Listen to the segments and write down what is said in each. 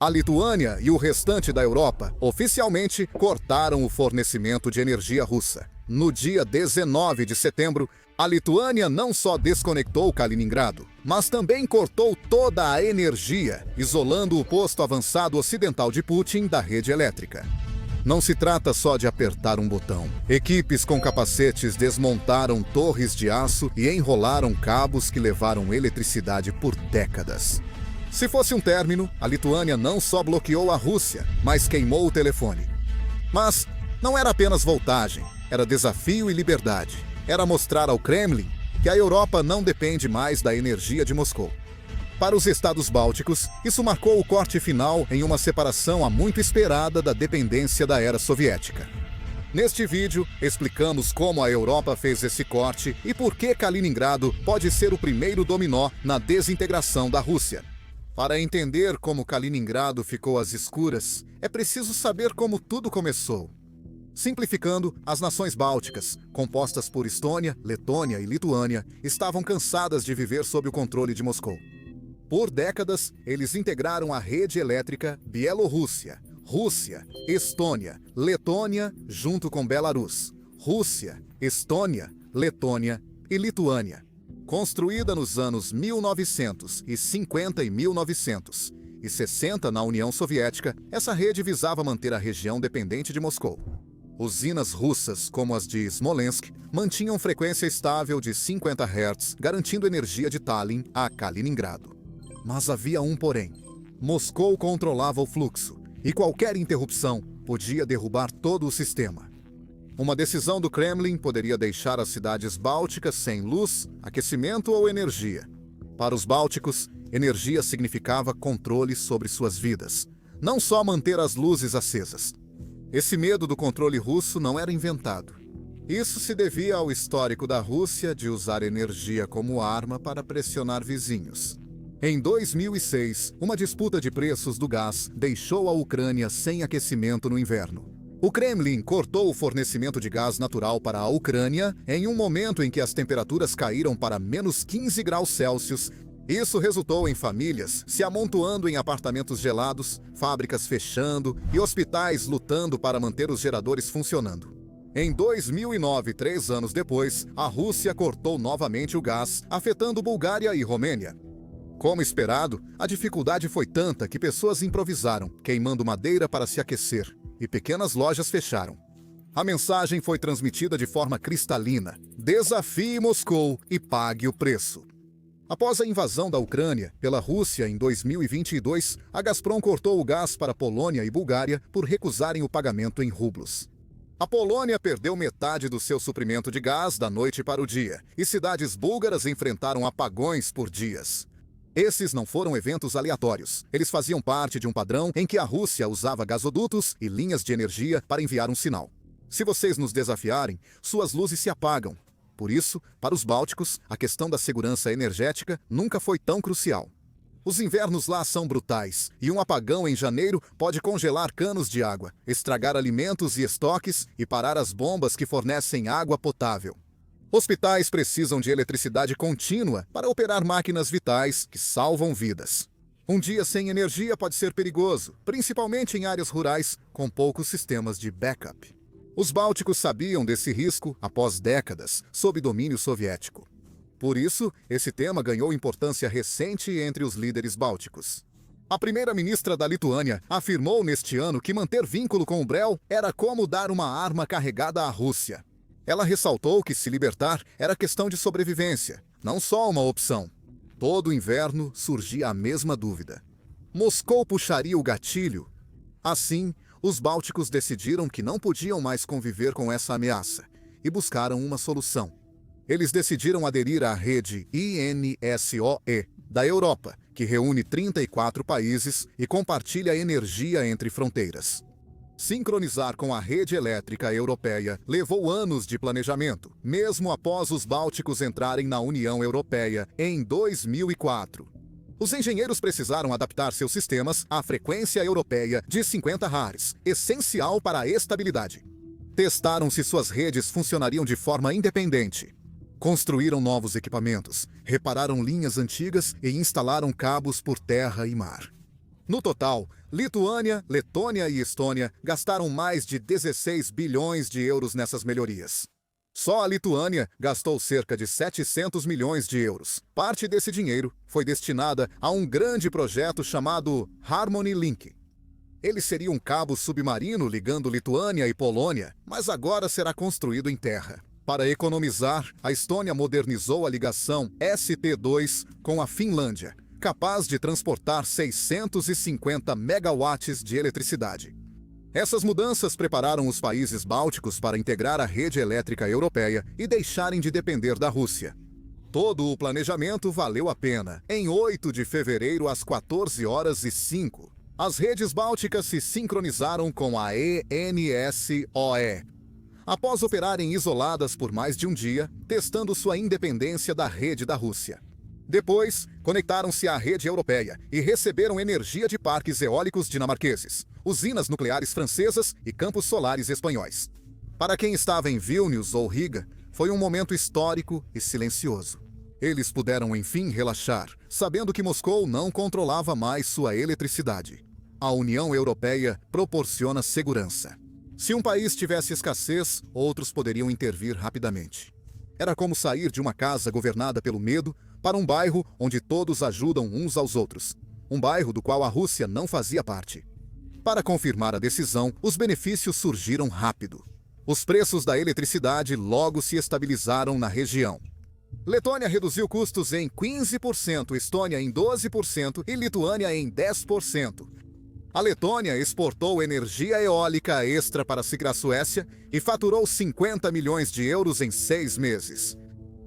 A Lituânia e o restante da Europa oficialmente cortaram o fornecimento de energia russa. No dia 19 de setembro, a Lituânia não só desconectou Kaliningrado, mas também cortou toda a energia, isolando o posto avançado ocidental de Putin da rede elétrica. Não se trata só de apertar um botão. Equipes com capacetes desmontaram torres de aço e enrolaram cabos que levaram eletricidade por décadas. Se fosse um término, a Lituânia não só bloqueou a Rússia, mas queimou o telefone. Mas não era apenas voltagem, era desafio e liberdade. Era mostrar ao Kremlin que a Europa não depende mais da energia de Moscou. Para os estados bálticos, isso marcou o corte final em uma separação há muito esperada da dependência da era soviética. Neste vídeo, explicamos como a Europa fez esse corte e por que Kaliningrado pode ser o primeiro dominó na desintegração da Rússia. Para entender como Kaliningrado ficou às escuras, é preciso saber como tudo começou. Simplificando, as nações bálticas, compostas por Estônia, Letônia e Lituânia, estavam cansadas de viver sob o controle de Moscou. Por décadas, eles integraram a rede elétrica Bielorrússia, Rússia, Estônia, Letônia, junto com Belarus, Rússia, Estônia, Letônia e Lituânia. Construída nos anos 1950 e 1960 na União Soviética, essa rede visava manter a região dependente de Moscou. Usinas russas, como as de Smolensk, mantinham frequência estável de 50 Hz, garantindo energia de Tallinn a Kaliningrado. Mas havia um porém. Moscou controlava o fluxo, e qualquer interrupção podia derrubar todo o sistema. Uma decisão do Kremlin poderia deixar as cidades bálticas sem luz, aquecimento ou energia. Para os bálticos, energia significava controle sobre suas vidas, não só manter as luzes acesas. Esse medo do controle russo não era inventado. Isso se devia ao histórico da Rússia de usar energia como arma para pressionar vizinhos. Em 2006, uma disputa de preços do gás deixou a Ucrânia sem aquecimento no inverno. O Kremlin cortou o fornecimento de gás natural para a Ucrânia em um momento em que as temperaturas caíram para menos 15 graus Celsius. Isso resultou em famílias se amontoando em apartamentos gelados, fábricas fechando e hospitais lutando para manter os geradores funcionando. Em 2009, 3 anos depois, a Rússia cortou novamente o gás, afetando Bulgária e Romênia. Como esperado, a dificuldade foi tanta que pessoas improvisaram, queimando madeira para se aquecer, e pequenas lojas fecharam. A mensagem foi transmitida de forma cristalina: desafie Moscou e pague o preço. Após a invasão da Ucrânia pela Rússia em 2022, a Gazprom cortou o gás para Polônia e Bulgária por recusarem o pagamento em rublos. A Polônia perdeu metade do seu suprimento de gás da noite para o dia, e cidades búlgaras enfrentaram apagões por dias. Esses não foram eventos aleatórios. Eles faziam parte de um padrão em que a Rússia usava gasodutos e linhas de energia para enviar um sinal. Se vocês nos desafiarem, suas luzes se apagam. Por isso, para os bálticos, a questão da segurança energética nunca foi tão crucial. Os invernos lá são brutais, e um apagão em janeiro pode congelar canos de água, estragar alimentos e estoques e parar as bombas que fornecem água potável. Hospitais precisam de eletricidade contínua para operar máquinas vitais que salvam vidas. Um dia sem energia pode ser perigoso, principalmente em áreas rurais com poucos sistemas de backup. Os bálticos sabiam desse risco após décadas, sob domínio soviético. Por isso, esse tema ganhou importância recente entre os líderes bálticos. A primeira-ministra da Lituânia afirmou neste ano que manter vínculo com o Brel era como dar uma arma carregada à Rússia. Ela ressaltou que se libertar era questão de sobrevivência, não só uma opção. Todo inverno surgia a mesma dúvida: Moscou puxaria o gatilho? Assim, os bálticos decidiram que não podiam mais conviver com essa ameaça e buscaram uma solução. Eles decidiram aderir à rede INSOE da Europa, que reúne 34 países e compartilha energia entre fronteiras. Sincronizar com a rede elétrica europeia levou anos de planejamento, mesmo após os bálticos entrarem na União Europeia em 2004. Os engenheiros precisaram adaptar seus sistemas à frequência europeia de 50 Hz, essencial para a estabilidade. Testaram se suas redes funcionariam de forma independente. Construíram novos equipamentos, repararam linhas antigas e instalaram cabos por terra e mar. No total, Lituânia, Letônia e Estônia gastaram mais de 16 bilhões de euros nessas melhorias. Só a Lituânia gastou cerca de 700 milhões de euros. Parte desse dinheiro foi destinada a um grande projeto chamado Harmony Link. Ele seria um cabo submarino ligando Lituânia e Polônia, mas agora será construído em terra. Para economizar, a Estônia modernizou a ligação ST2 com a Finlândia, capaz de transportar 650 megawatts de eletricidade. Essas mudanças prepararam os países bálticos para integrar a rede elétrica europeia e deixarem de depender da Rússia. Todo o planejamento valeu a pena. Em 8 de fevereiro, às 14h05, as redes bálticas se sincronizaram com a ENSOE. Após operarem isoladas por mais de um dia, testando sua independência da rede da Rússia. Depois, conectaram-se à rede europeia e receberam energia de parques eólicos dinamarqueses, usinas nucleares francesas e campos solares espanhóis. Para quem estava em Vilnius ou Riga, foi um momento histórico e silencioso. Eles puderam enfim relaxar, sabendo que Moscou não controlava mais sua eletricidade. A União Europeia proporciona segurança. Se um país tivesse escassez, outros poderiam intervir rapidamente. Era como sair de uma casa governada pelo medo para um bairro onde todos ajudam uns aos outros. Um bairro do qual a Rússia não fazia parte. Para confirmar a decisão, os benefícios surgiram rápido. Os preços da eletricidade logo se estabilizaram na região. Letônia reduziu custos em 15%, Estônia em 12% e Lituânia em 10%. A Letônia exportou energia eólica extra para a Suécia e faturou 50 milhões de euros em 6 meses.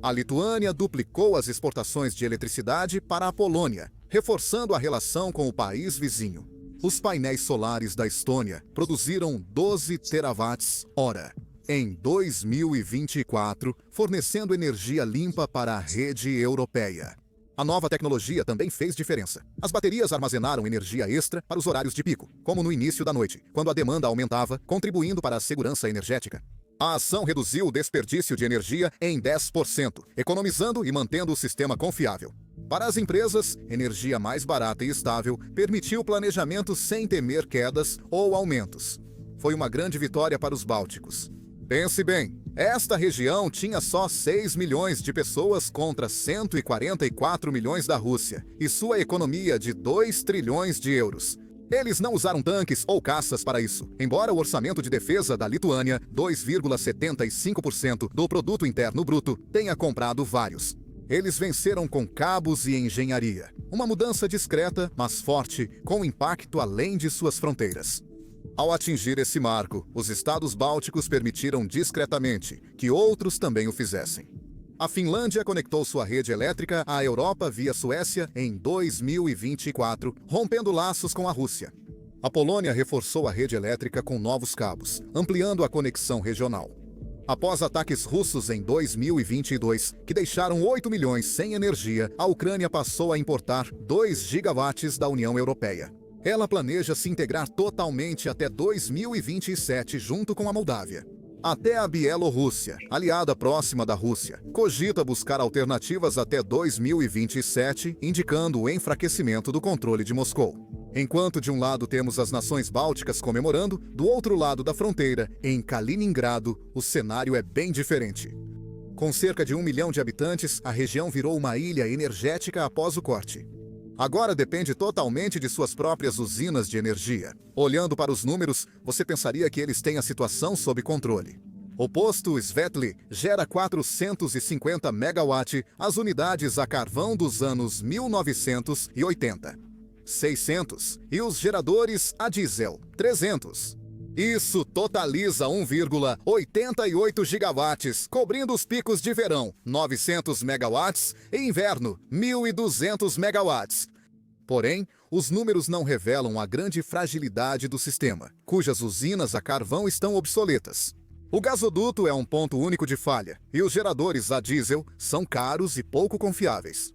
A Lituânia duplicou as exportações de eletricidade para a Polônia, reforçando a relação com o país vizinho. Os painéis solares da Estônia produziram 12 terawatts-hora em 2024, fornecendo energia limpa para a rede europeia. A nova tecnologia também fez diferença. As baterias armazenaram energia extra para os horários de pico, como no início da noite, quando a demanda aumentava, contribuindo para a segurança energética. A ação reduziu o desperdício de energia em 10%, economizando e mantendo o sistema confiável. Para as empresas, energia mais barata e estável permitiu planejamento sem temer quedas ou aumentos. Foi uma grande vitória para os bálticos. Pense bem, esta região tinha só 6 milhões de pessoas contra 144 milhões da Rússia e sua economia de 2 trilhões de euros. Eles não usaram tanques ou caças para isso, embora o orçamento de defesa da Lituânia, 2,75% do produto interno bruto, tenha comprado vários. Eles venceram com cabos e engenharia. Uma mudança discreta, mas forte, com impacto além de suas fronteiras. Ao atingir esse marco, os estados bálticos permitiram discretamente que outros também o fizessem. A Finlândia conectou sua rede elétrica à Europa via Suécia em 2024, rompendo laços com a Rússia. A Polônia reforçou a rede elétrica com novos cabos, ampliando a conexão regional. Após ataques russos em 2022, que deixaram 8 milhões sem energia, a Ucrânia passou a importar 2 gigawatts da União Europeia. Ela planeja se integrar totalmente até 2027 junto com a Moldávia. Até a Bielorrússia, aliada próxima da Rússia, cogita buscar alternativas até 2027, indicando o enfraquecimento do controle de Moscou. Enquanto de um lado temos as nações bálticas comemorando, do outro lado da fronteira, em Kaliningrado, o cenário é bem diferente. Com cerca de 1 milhão de habitantes, a região virou uma ilha energética após o corte. Agora depende totalmente de suas próprias usinas de energia. Olhando para os números, você pensaria que eles têm a situação sob controle. O posto Svetli gera 450 megawatt, as unidades a carvão dos anos 1980, 600, e os geradores a diesel, 300. Isso totaliza 1,88 gigawatts, cobrindo os picos de verão, 900 megawatts, e inverno, 1.200 megawatts. Porém, os números não revelam a grande fragilidade do sistema, cujas usinas a carvão estão obsoletas. O gasoduto é um ponto único de falha, e os geradores a diesel são caros e pouco confiáveis.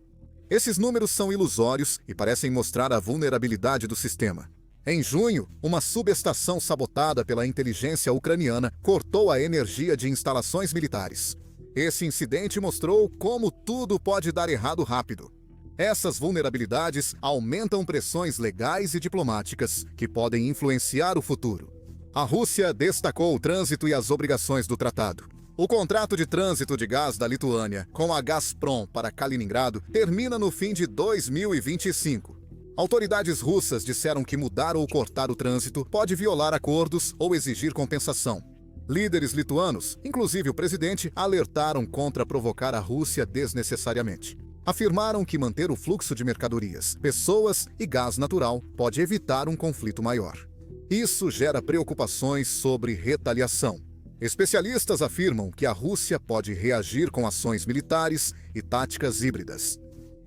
Esses números são ilusórios e parecem mostrar a vulnerabilidade do sistema. Em junho, uma subestação sabotada pela inteligência ucraniana cortou a energia de instalações militares. Esse incidente mostrou como tudo pode dar errado rápido. Essas vulnerabilidades aumentam pressões legais e diplomáticas que podem influenciar o futuro. A Rússia destacou o trânsito e as obrigações do tratado. O contrato de trânsito de gás da Lituânia com a Gazprom para Kaliningrado termina no fim de 2025. Autoridades russas disseram que mudar ou cortar o trânsito pode violar acordos ou exigir compensação. Líderes lituanos, inclusive o presidente, alertaram contra provocar a Rússia desnecessariamente. Afirmaram que manter o fluxo de mercadorias, pessoas e gás natural pode evitar um conflito maior. Isso gera preocupações sobre retaliação. Especialistas afirmam que a Rússia pode reagir com ações militares e táticas híbridas.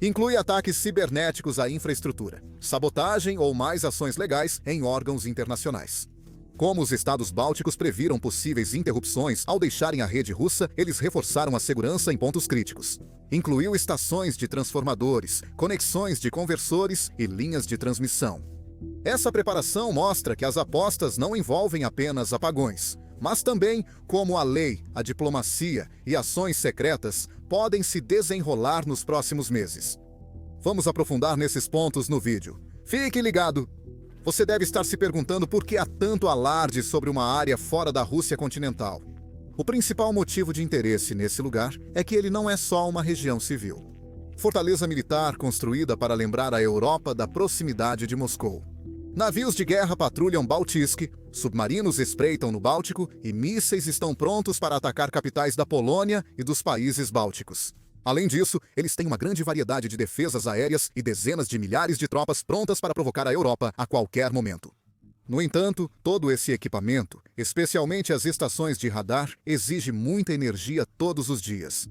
Inclui ataques cibernéticos à infraestrutura, sabotagem ou mais ações legais em órgãos internacionais. Como os estados bálticos previram possíveis interrupções ao deixarem a rede russa, eles reforçaram a segurança em pontos críticos. Incluiu estações de transformadores, conexões de conversores e linhas de transmissão. Essa preparação mostra que as apostas não envolvem apenas apagões, mas também como a lei, a diplomacia e ações secretas podem se desenrolar nos próximos meses. Vamos aprofundar nesses pontos no vídeo. Fique ligado! Você deve estar se perguntando por que há tanto alarde sobre uma área fora da Rússia continental. O principal motivo de interesse nesse lugar é que ele não é só uma região civil. Fortaleza militar construída para lembrar a Europa da proximidade de Moscou. Navios de guerra patrulham Baltisk, submarinos espreitam no Báltico e mísseis estão prontos para atacar capitais da Polônia e dos países bálticos. Além disso, eles têm uma grande variedade de defesas aéreas e dezenas de milhares de tropas prontas para provocar a Europa a qualquer momento. No entanto, todo esse equipamento, especialmente as estações de radar, exige muita energia todos os dias.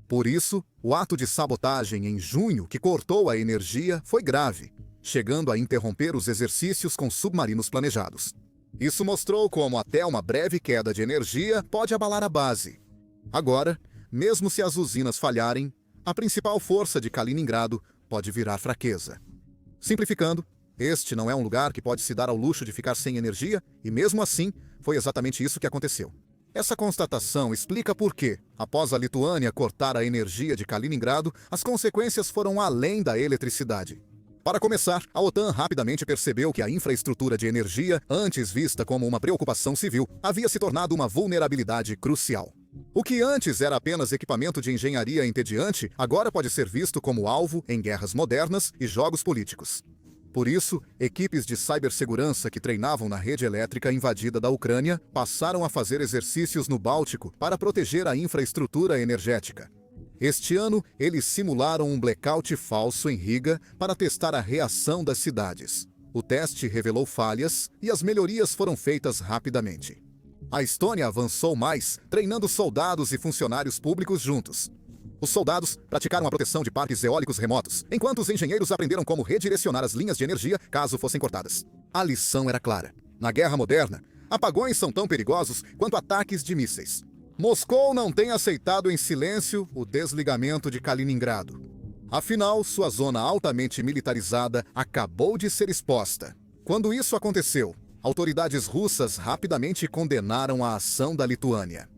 Por isso, o ato de sabotagem em junho que cortou a energia foi grave, chegando a interromper os exercícios com submarinos planejados. Isso mostrou como até uma breve queda de energia pode abalar a base. Agora, mesmo se as usinas falharem, a principal força de Kaliningrado pode virar fraqueza. Simplificando, este não é um lugar que pode se dar ao luxo de ficar sem energia, e mesmo assim, foi exatamente isso que aconteceu. Essa constatação explica por que, após a Lituânia cortar a energia de Kaliningrado, as consequências foram além da eletricidade. Para começar, a OTAN rapidamente percebeu que a infraestrutura de energia, antes vista como uma preocupação civil, havia se tornado uma vulnerabilidade crucial. O que antes era apenas equipamento de engenharia entediante, agora pode ser visto como alvo em guerras modernas e jogos políticos. Por isso, equipes de cibersegurança que treinavam na rede elétrica invadida da Ucrânia passaram a fazer exercícios no Báltico para proteger a infraestrutura energética. Este ano, eles simularam um blackout falso em Riga para testar a reação das cidades. O teste revelou falhas e as melhorias foram feitas rapidamente. A Estônia avançou mais, treinando soldados e funcionários públicos juntos. Os soldados praticaram a proteção de parques eólicos remotos, enquanto os engenheiros aprenderam como redirecionar as linhas de energia caso fossem cortadas. A lição era clara. Na guerra moderna, apagões são tão perigosos quanto ataques de mísseis. Moscou não tem aceitado em silêncio o desligamento de Kaliningrado. Afinal, sua zona altamente militarizada acabou de ser exposta. Quando isso aconteceu, autoridades russas rapidamente condenaram a ação da Lituânia.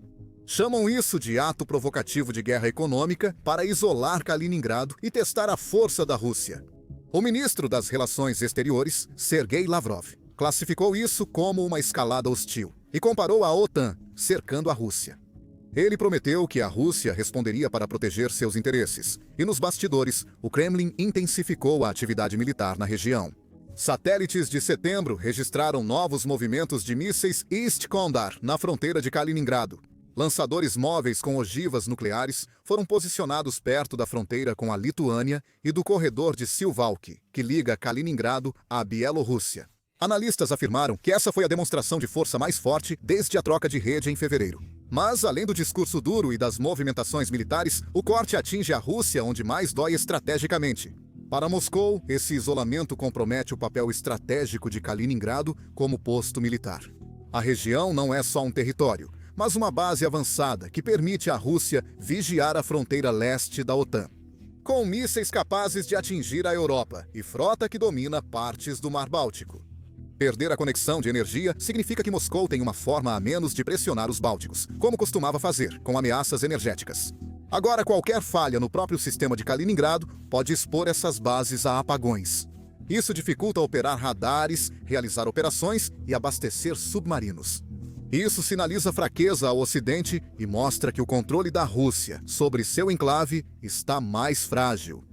Chamam isso de ato provocativo de guerra econômica para isolar Kaliningrado e testar a força da Rússia. O ministro das Relações Exteriores, Sergei Lavrov, classificou isso como uma escalada hostil e comparou a OTAN cercando a Rússia. Ele prometeu que a Rússia responderia para proteger seus interesses, e nos bastidores, o Kremlin intensificou a atividade militar na região. Satélites de setembro registraram novos movimentos de mísseis Isk-Kondar na fronteira de Kaliningrado. Lançadores móveis com ogivas nucleares foram posicionados perto da fronteira com a Lituânia e do corredor de Suwałki, que liga Kaliningrado à Bielorrússia. Analistas afirmaram que essa foi a demonstração de força mais forte desde a troca de rede em fevereiro. Mas, além do discurso duro e das movimentações militares, o corte atinge a Rússia onde mais dói estrategicamente. Para Moscou, esse isolamento compromete o papel estratégico de Kaliningrado como posto militar. A região não é só um território, mas uma base avançada que permite à Rússia vigiar a fronteira leste da OTAN. Com mísseis capazes de atingir a Europa e frota que domina partes do Mar Báltico. Perder a conexão de energia significa que Moscou tem uma forma a menos de pressionar os bálticos, como costumava fazer com ameaças energéticas. Agora, qualquer falha no próprio sistema de Kaliningrado pode expor essas bases a apagões. Isso dificulta operar radares, realizar operações e abastecer submarinos. Isso sinaliza fraqueza ao Ocidente e mostra que o controle da Rússia sobre seu enclave está mais frágil.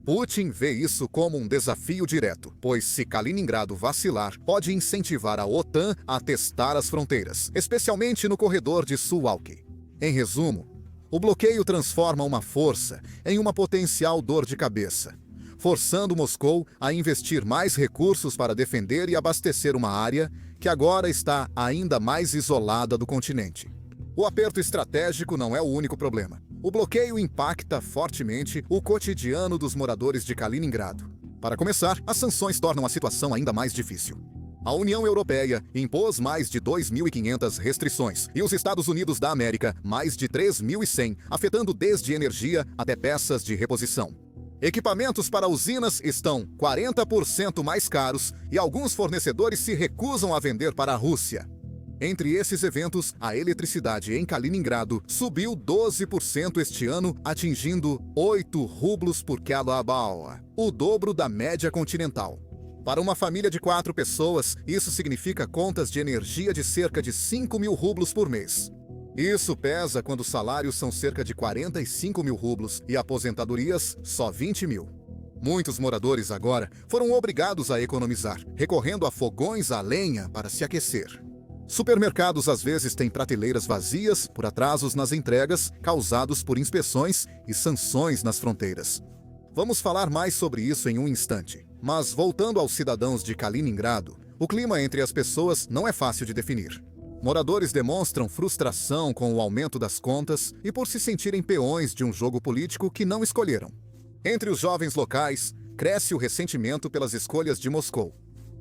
Putin vê isso como um desafio direto, pois se Kaliningrado vacilar, pode incentivar a OTAN a testar as fronteiras, especialmente no corredor de Suwalki. Em resumo, o bloqueio transforma uma força em uma potencial dor de cabeça, forçando Moscou a investir mais recursos para defender e abastecer uma área que agora está ainda mais isolada do continente. O aperto estratégico não é o único problema. O bloqueio impacta fortemente o cotidiano dos moradores de Kaliningrado. Para começar, as sanções tornam a situação ainda mais difícil. A União Europeia impôs mais de 2.500 restrições e os Estados Unidos da América mais de 3.100, afetando desde energia até peças de reposição. Equipamentos para usinas estão 40% mais caros e alguns fornecedores se recusam a vender para a Rússia. Entre esses eventos, a eletricidade em Kaliningrado subiu 12% este ano, atingindo 8 rublos por kWh, o dobro da média continental. Para uma família de 4 pessoas, isso significa contas de energia de cerca de 5.000 rublos por mês. Isso pesa quando os salários são cerca de 45.000 rublos e aposentadorias só 20.000. Muitos moradores agora foram obrigados a economizar, recorrendo a fogões a lenha para se aquecer. Supermercados às vezes têm prateleiras vazias por atrasos nas entregas causados por inspeções e sanções nas fronteiras. Vamos falar mais sobre isso em um instante. Mas voltando aos cidadãos de Kaliningrado, o clima entre as pessoas não é fácil de definir. Moradores demonstram frustração com o aumento das contas e por se sentirem peões de um jogo político que não escolheram. Entre os jovens locais, cresce o ressentimento pelas escolhas de Moscou.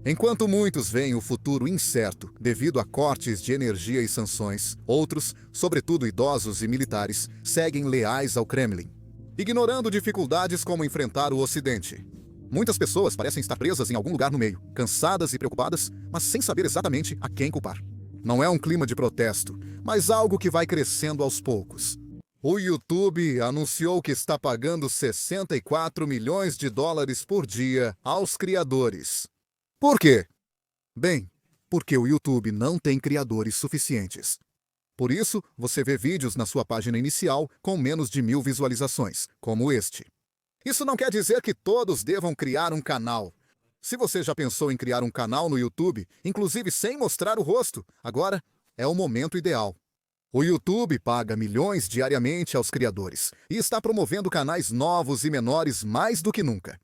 Enquanto muitos veem o futuro incerto devido a cortes de energia e sanções, outros, sobretudo idosos e militares, seguem leais ao Kremlin, ignorando dificuldades como enfrentar o Ocidente. Muitas pessoas parecem estar presas em algum lugar no meio, cansadas e preocupadas, mas sem saber exatamente a quem culpar. Não é um clima de protesto, mas algo que vai crescendo aos poucos. O YouTube anunciou que está pagando 64 milhões de dólares por dia aos criadores. Por quê? Bem, porque o YouTube não tem criadores suficientes. Por isso, você vê vídeos na sua página inicial com menos de 1.000 visualizações, como este. Isso não quer dizer que todos devam criar um canal. Se você já pensou em criar um canal no YouTube, inclusive sem mostrar o rosto, agora é o momento ideal. O YouTube paga milhões diariamente aos criadores e está promovendo canais novos e menores mais do que nunca.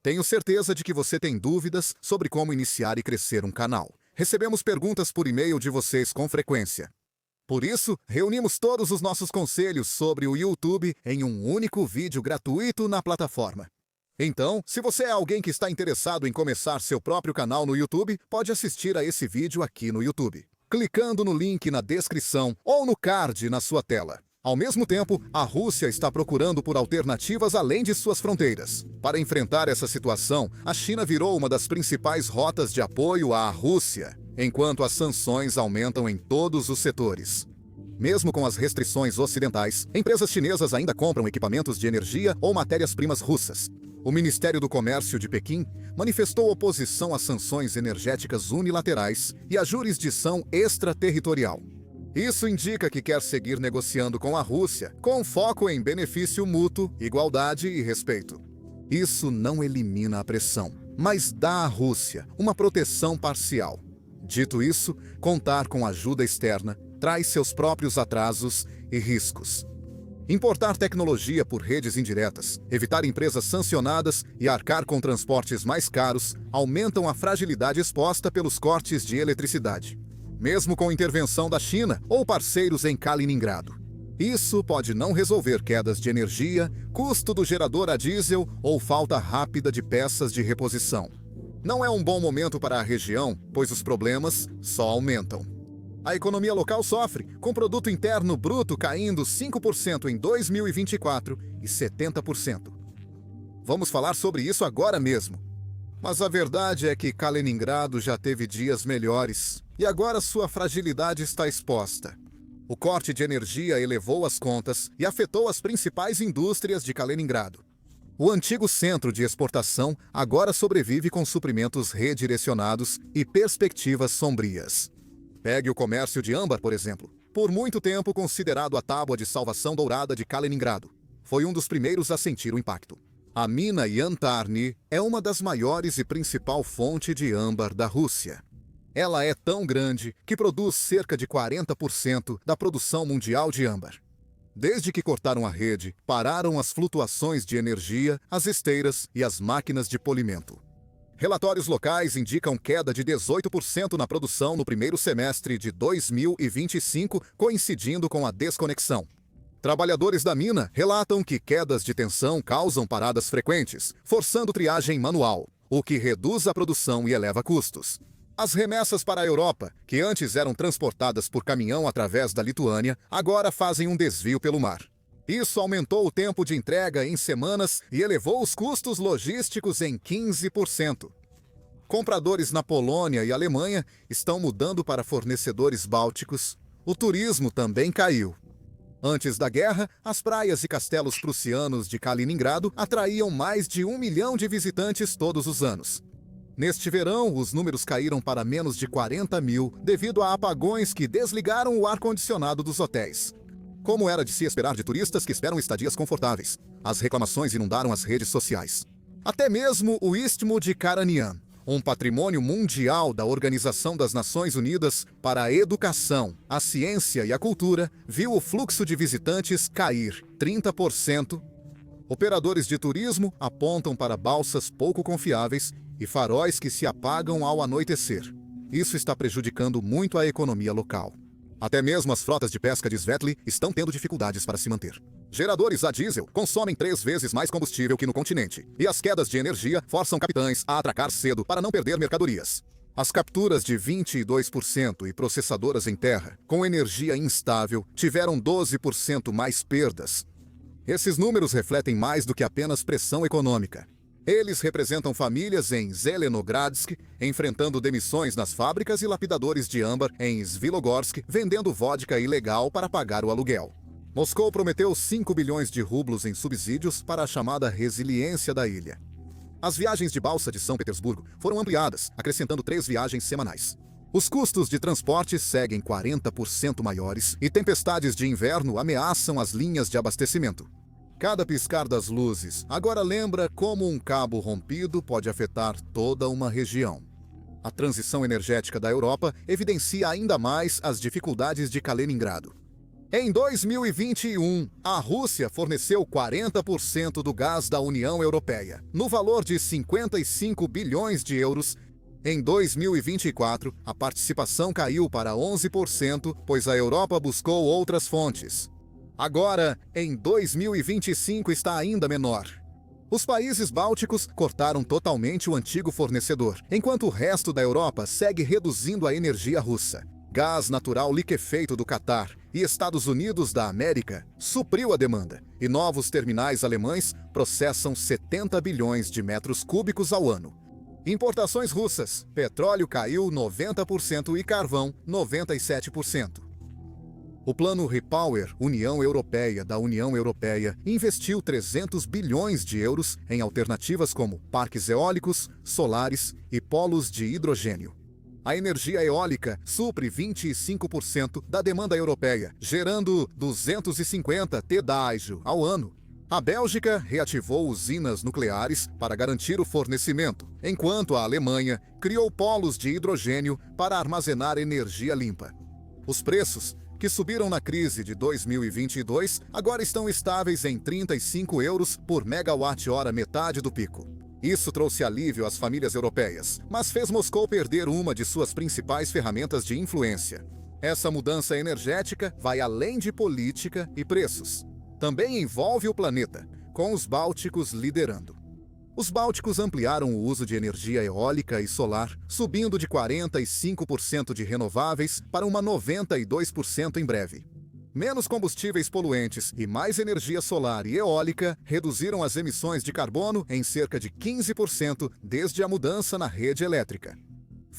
Tenho certeza de que você tem dúvidas sobre como iniciar e crescer um canal. Recebemos perguntas por e-mail de vocês com frequência. Por isso, reunimos todos os nossos conselhos sobre o YouTube em um único vídeo gratuito na plataforma. Então, se você é alguém que está interessado em começar seu próprio canal no YouTube, pode assistir a esse vídeo aqui no YouTube, clicando no link na descrição ou no card na sua tela. Ao mesmo tempo, a Rússia está procurando por alternativas além de suas fronteiras. Para enfrentar essa situação, a China virou uma das principais rotas de apoio à Rússia, enquanto as sanções aumentam em todos os setores. Mesmo com as restrições ocidentais, empresas chinesas ainda compram equipamentos de energia ou matérias-primas russas. O Ministério do Comércio de Pequim manifestou oposição às sanções energéticas unilaterais e à jurisdição extraterritorial. Isso indica que quer seguir negociando com a Rússia, com foco em benefício mútuo, igualdade e respeito. Isso não elimina a pressão, mas dá à Rússia uma proteção parcial. Dito isso, contar com ajuda externa traz seus próprios atrasos e riscos. Importar tecnologia por redes indiretas, evitar empresas sancionadas e arcar com transportes mais caros aumentam a fragilidade exposta pelos cortes de eletricidade, mesmo com intervenção da China ou parceiros em Kaliningrado. Isso pode não resolver quedas de energia, custo do gerador a diesel ou falta rápida de peças de reposição. Não é um bom momento para a região, pois os problemas só aumentam. A economia local sofre, com o produto interno bruto caindo 5% em 2024 e 70%. Vamos falar sobre isso agora mesmo. Mas a verdade é que Kaliningrado já teve dias melhores e agora sua fragilidade está exposta. O corte de energia elevou as contas e afetou as principais indústrias de Kaliningrado. O antigo centro de exportação agora sobrevive com suprimentos redirecionados e perspectivas sombrias. Pegue o comércio de âmbar, por exemplo. Por muito tempo considerado a tábua de salvação dourada de Kaliningrado. Foi um dos primeiros a sentir o impacto. A mina Yantarny é uma das maiores e principal fonte de âmbar da Rússia. Ela é tão grande que produz cerca de 40% da produção mundial de âmbar. Desde que cortaram a rede, pararam as flutuações de energia, as esteiras e as máquinas de polimento. Relatórios locais indicam queda de 18% na produção no primeiro semestre de 2025, coincidindo com a desconexão. Trabalhadores da mina relatam que quedas de tensão causam paradas frequentes, forçando triagem manual, o que reduz a produção e eleva custos. As remessas para a Europa, que antes eram transportadas por caminhão através da Lituânia, agora fazem um desvio pelo mar. Isso aumentou o tempo de entrega em semanas e elevou os custos logísticos em 15%. Compradores na Polônia e Alemanha estão mudando para fornecedores bálticos. O turismo também caiu. Antes da guerra, as praias e castelos prussianos de Kaliningrado atraíam mais de 1 milhão de visitantes todos os anos. Neste verão, os números caíram para menos de 40 mil devido a apagões que desligaram o ar-condicionado dos hotéis. Como era de se esperar de turistas que esperam estadias confortáveis, as reclamações inundaram as redes sociais. Até mesmo o Istmo de Káranian, um patrimônio mundial da Organização das Nações Unidas para a Educação, a Ciência e a Cultura, viu o fluxo de visitantes cair 30%. Operadores de turismo apontam para balsas pouco confiáveis e faróis que se apagam ao anoitecer. Isso está prejudicando muito a economia local. Até mesmo as frotas de pesca de Svetli estão tendo dificuldades para se manter. Geradores a diesel consomem 3 vezes mais combustível que no continente, e as quedas de energia forçam capitães a atracar cedo para não perder mercadorias. As capturas de 22% e processadoras em terra, com energia instável, tiveram 12% mais perdas. Esses números refletem mais do que apenas pressão econômica. Eles representam famílias em Zelenogradsk, enfrentando demissões nas fábricas e lapidadores de âmbar em Svilogorsk, vendendo vodka ilegal para pagar o aluguel. Moscou prometeu 5 bilhões de rublos em subsídios para a chamada resiliência da ilha. As viagens de balsa de São Petersburgo foram ampliadas, acrescentando 3 viagens semanais. Os custos de transporte seguem 40% maiores e tempestades de inverno ameaçam as linhas de abastecimento. Cada piscar das luzes agora lembra como um cabo rompido pode afetar toda uma região. A transição energética da Europa evidencia ainda mais as dificuldades de Kaliningrado. Em 2021, a Rússia forneceu 40% do gás da União Europeia, no valor de 55 bilhões de euros. Em 2024, a participação caiu para 11%, pois a Europa buscou outras fontes. Agora, em 2025 está ainda menor. Os países bálticos cortaram totalmente o antigo fornecedor, enquanto o resto da Europa segue reduzindo a energia russa. Gás natural liquefeito do Catar e Estados Unidos da América supriu a demanda, e novos terminais alemães processam 70 bilhões de metros cúbicos ao ano. Importações russas: petróleo caiu 90% e carvão 97%. O plano Repower União Europeia da União Europeia investiu 300 bilhões de euros em alternativas como parques eólicos, solares e polos de hidrogênio. A energia eólica supre 25% da demanda europeia, gerando 250 TWh ao ano. A Bélgica reativou usinas nucleares para garantir o fornecimento, enquanto a Alemanha criou polos de hidrogênio para armazenar energia limpa. Os preços, que subiram na crise de 2022, agora estão estáveis em 35 euros por megawatt-hora, metade do pico. Isso trouxe alívio às famílias europeias, mas fez Moscou perder uma de suas principais ferramentas de influência. Essa mudança energética vai além de política e preços. Também envolve o planeta, com os bálticos liderando. Os bálticos ampliaram o uso de energia eólica e solar, subindo de 45% de renováveis para uma 92% em breve. Menos combustíveis poluentes e mais energia solar e eólica reduziram as emissões de carbono em cerca de 15% desde a mudança na rede elétrica.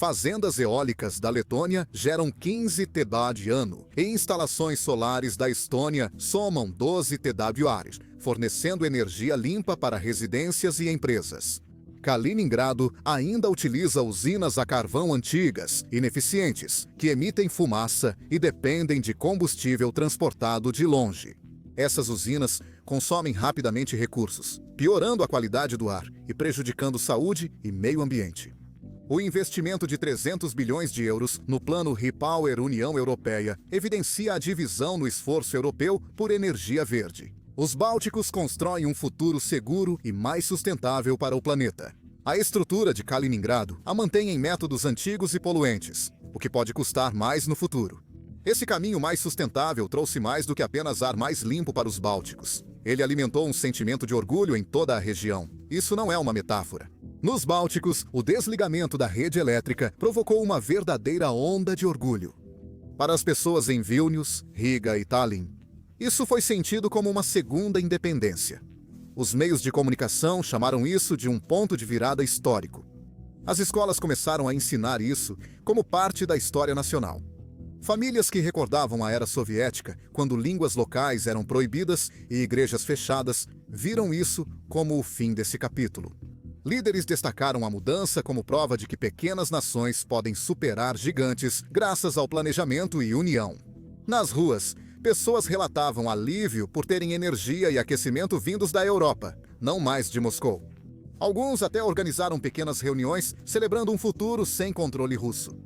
Fazendas eólicas da Letônia geram 15 TW ano e instalações solares da Estônia somam 12 TWh, fornecendo energia limpa para residências e empresas. Kaliningrado ainda utiliza usinas a carvão antigas, ineficientes, que emitem fumaça e dependem de combustível transportado de longe. Essas usinas consomem rapidamente recursos, piorando a qualidade do ar e prejudicando saúde e meio ambiente. O investimento de 300 bilhões de euros no plano REPower União Europeia evidencia a divisão no esforço europeu por energia verde. Os bálticos constroem um futuro seguro e mais sustentável para o planeta. A estrutura de Kaliningrado a mantém em métodos antigos e poluentes, o que pode custar mais no futuro. Esse caminho mais sustentável trouxe mais do que apenas ar mais limpo para os bálticos. Ele alimentou um sentimento de orgulho em toda a região. Isso não é uma metáfora. Nos Bálticos, o desligamento da rede elétrica provocou uma verdadeira onda de orgulho. Para as pessoas em Vilnius, Riga e Tallinn, isso foi sentido como uma segunda independência. Os meios de comunicação chamaram isso de um ponto de virada histórico. As escolas começaram a ensinar isso como parte da história nacional. Famílias que recordavam a era soviética, quando línguas locais eram proibidas e igrejas fechadas, viram isso como o fim desse capítulo. Líderes destacaram a mudança como prova de que pequenas nações podem superar gigantes graças ao planejamento e união. Nas ruas, pessoas relatavam alívio por terem energia e aquecimento vindos da Europa, não mais de Moscou. Alguns até organizaram pequenas reuniões celebrando um futuro sem controle russo.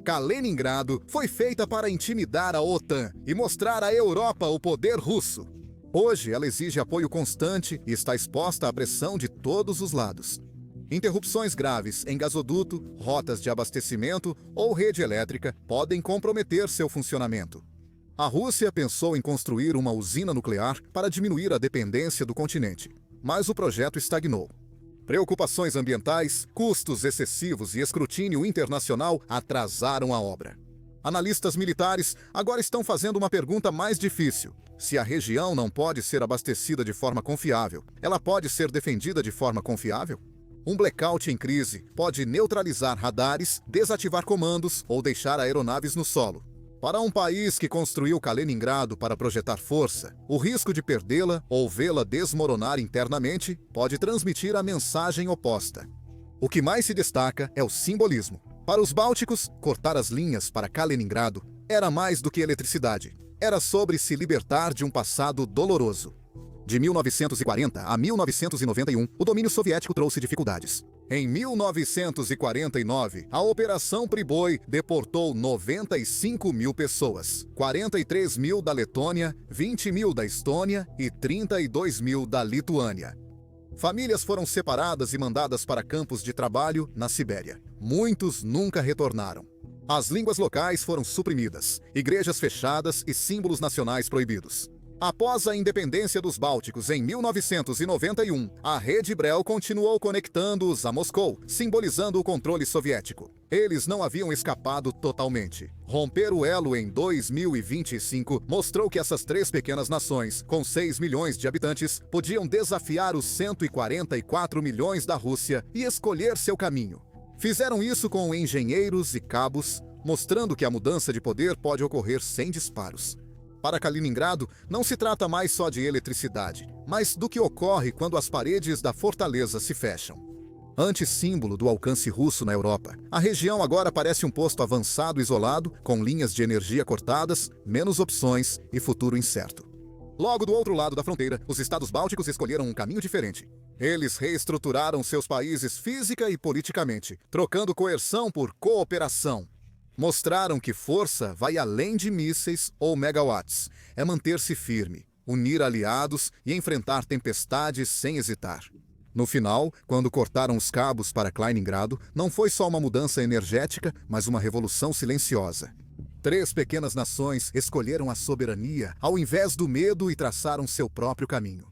Kaliningrado foi feita para intimidar a OTAN e mostrar à Europa o poder russo. Hoje, ela exige apoio constante e está exposta à pressão de todos os lados. Interrupções graves em gasoduto, rotas de abastecimento ou rede elétrica podem comprometer seu funcionamento. A Rússia pensou em construir uma usina nuclear para diminuir a dependência do continente, mas o projeto estagnou. Preocupações ambientais, custos excessivos e escrutínio internacional atrasaram a obra. Analistas militares agora estão fazendo uma pergunta mais difícil. Se a região não pode ser abastecida de forma confiável, ela pode ser defendida de forma confiável? Um blackout em crise pode neutralizar radares, desativar comandos ou deixar aeronaves no solo. Para um país que construiu Kaliningrado para projetar força, o risco de perdê-la ou vê-la desmoronar internamente pode transmitir a mensagem oposta. O que mais se destaca é o simbolismo. Para os bálticos, cortar as linhas para Kaliningrado era mais do que eletricidade. Era sobre se libertar de um passado doloroso. De 1940 a 1991, o domínio soviético trouxe dificuldades. Em 1949, a Operação Priboi deportou 95 mil pessoas, 43 mil da Letônia, 20 mil da Estônia e 32 mil da Lituânia. Famílias foram separadas e mandadas para campos de trabalho na Sibéria. Muitos nunca retornaram. As línguas locais foram suprimidas, igrejas fechadas e símbolos nacionais proibidos. Após a independência dos Bálticos em 1991, a Rede Brel continuou conectando-os a Moscou, simbolizando o controle soviético. Eles não haviam escapado totalmente. Romper o elo em 2025 mostrou que essas três pequenas nações, com 6 milhões de habitantes, podiam desafiar os 144 milhões da Rússia e escolher seu caminho. Fizeram isso com engenheiros e cabos, mostrando que a mudança de poder pode ocorrer sem disparos. Para Kaliningrado, não se trata mais só de eletricidade, mas do que ocorre quando as paredes da fortaleza se fecham. Antissímbolo do alcance russo na Europa, a região agora parece um posto avançado isolado, com linhas de energia cortadas, menos opções e futuro incerto. Logo do outro lado da fronteira, os estados bálticos escolheram um caminho diferente. Eles reestruturaram seus países física e politicamente, trocando coerção por cooperação. Mostraram que força vai além de mísseis ou megawatts. É manter-se firme, unir aliados e enfrentar tempestades sem hesitar. No final, quando cortaram os cabos para Kaliningrado, não foi só uma mudança energética, mas uma revolução silenciosa. 3 pequenas nações escolheram a soberania ao invés do medo e traçaram seu próprio caminho.